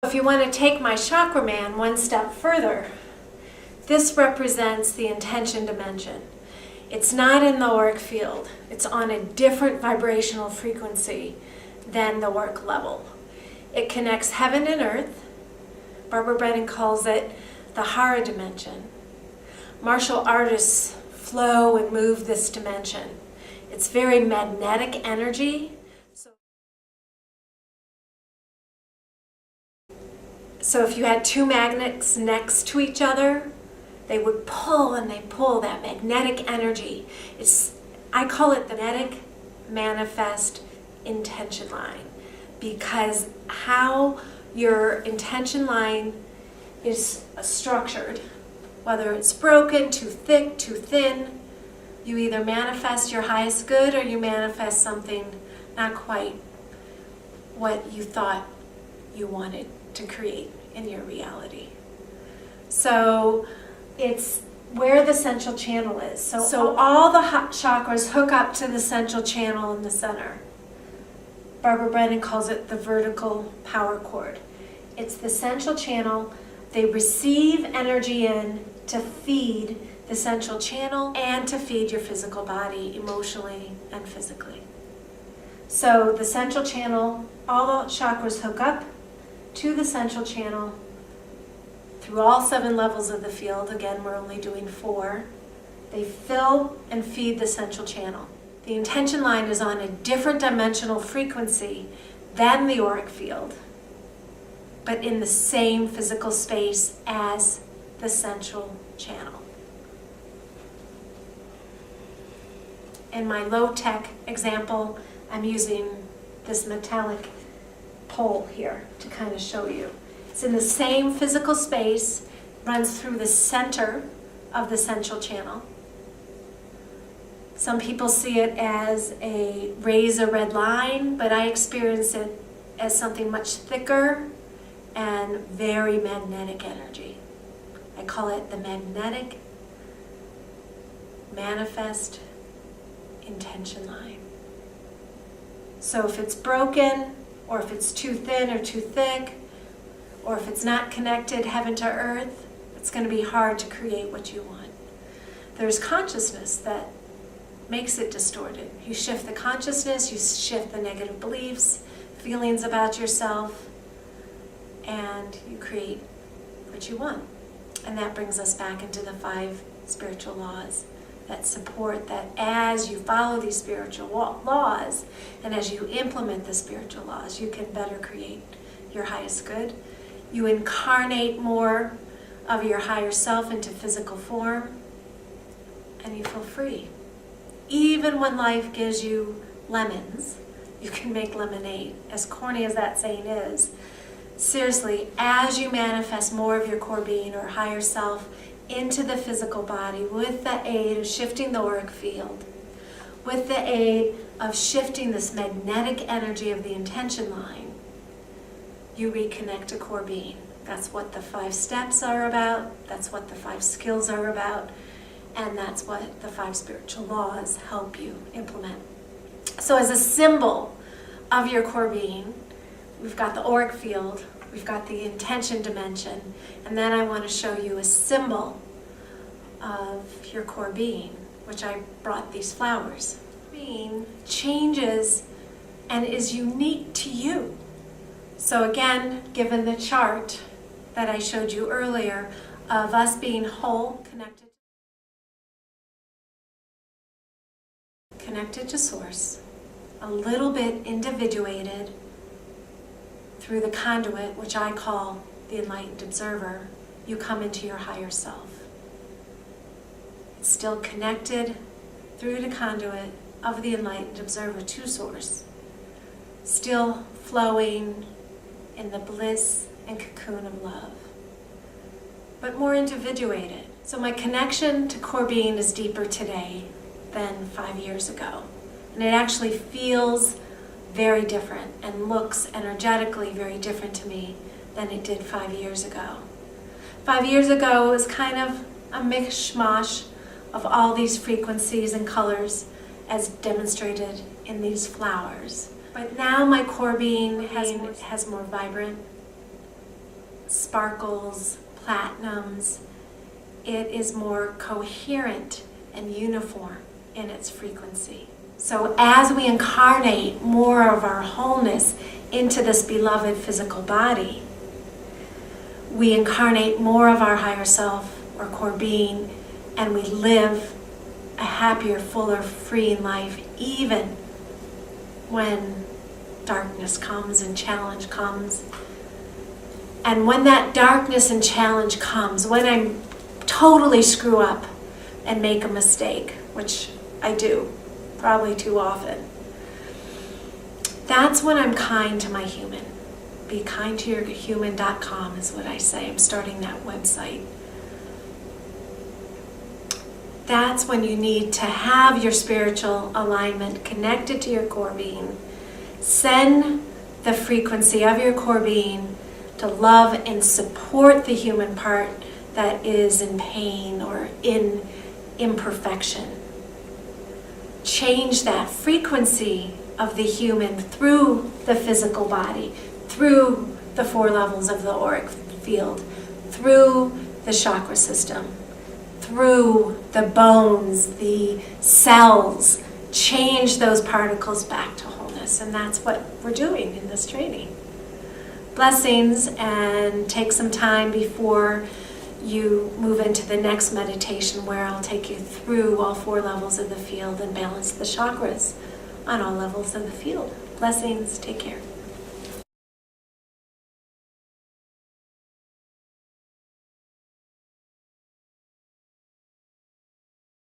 If you want to take my chakra man one step further, this represents the intention dimension. It's not in the auric field. It's on a different vibrational frequency than the auric level. It connects heaven and earth. Barbara Brennan calls it the Hara dimension. Martial artists flow and move this dimension. It's very magnetic energy. So if you had two magnets next to each other, they would pull and they pull that magnetic energy. I call it the magnetic manifest intention line, because how your intention line is structured, whether it's broken, too thick, too thin, you either manifest your highest good or you manifest something not quite what you thought you wanted to create in your reality. So it's where the central channel is. So all the chakras hook up to the central channel in the center. Barbara Brennan calls it the vertical power cord. It's the central channel. They receive energy in to feed the central channel and to feed your physical body emotionally and physically. So the central channel, all the chakras hook up to the central channel through all 7 levels of the field. Again, we're only doing 4. They fill and feed the central channel. The intention line is on a different dimensional frequency than the auric field, but in the same physical space as the central channel. In my low-tech example, I'm using this metallic pole here to kind of show you. It's in the same physical space, runs through the center of the central channel. Some people see it as a razor red line, but I experience it as something much thicker and very magnetic energy. I call it the magnetic manifest intention line. So if it's broken, or if it's too thin or too thick, or if it's not connected heaven to earth, it's going to be hard to create what you want. There's consciousness that makes it distorted. You shift the consciousness, you shift the negative beliefs, feelings about yourself, and you create what you want. And that brings us back into the 5 spiritual laws that support that as you follow these spiritual laws and as you implement the spiritual laws, you can better create your highest good. You incarnate more of your higher self into physical form, and you feel free. Even when life gives you lemons, you can make lemonade. As corny as that saying is, seriously, as you manifest more of your core being or higher self into the physical body with the aid of shifting the auric field, with the aid of shifting this magnetic energy of the intention line, you reconnect to core being. That's what the 5 steps are about, that's what the 5 skills are about, and that's what the 5 spiritual laws help you implement. So as a symbol of your core being, we've got the auric field, we've got the intention dimension, and then I want to show you a symbol of your core being, which I brought these flowers. Being changes and is unique to you. So again, given the chart that I showed you earlier of us being whole, connected to source, a little bit individuated through the conduit, which I call the enlightened observer, you come into your higher self. It's still connected through the conduit of the enlightened observer to source, still flowing in the bliss and cocoon of love, but more individuated. So my connection to core being is deeper today than 5 years ago. And it actually feels very different and looks energetically very different to me than it did 5 years ago. 5 years ago, it was kind of a mishmash of all these frequencies and colors as demonstrated in these flowers. But now my core being has more vibrant sparkles, platinums. It is more coherent and uniform in its frequency. So as we incarnate more of our wholeness into this beloved physical body, we incarnate more of our higher self or core being, and we live a happier, fuller, freeing life, even when darkness comes and challenge comes. And when that darkness and challenge comes, when I totally screw up and make a mistake, which I do, probably too often, that's when I'm kind to my human. BeKindToYourHuman.com is what I say. I'm starting that website. That's when you need to have your spiritual alignment connected to your core being. Send the frequency of your core being to love and support the human part that is in pain or in imperfection. Change that frequency of the human through the physical body, through the 4 levels of the auric field, through the chakra system, through the bones, the cells. Change those particles back to wholeness, and that's what we're doing in this training. Blessings, and take some time before you move into the next meditation where I'll take you through all 4 levels of the field and balance the chakras on all levels of the field. Blessings, take care.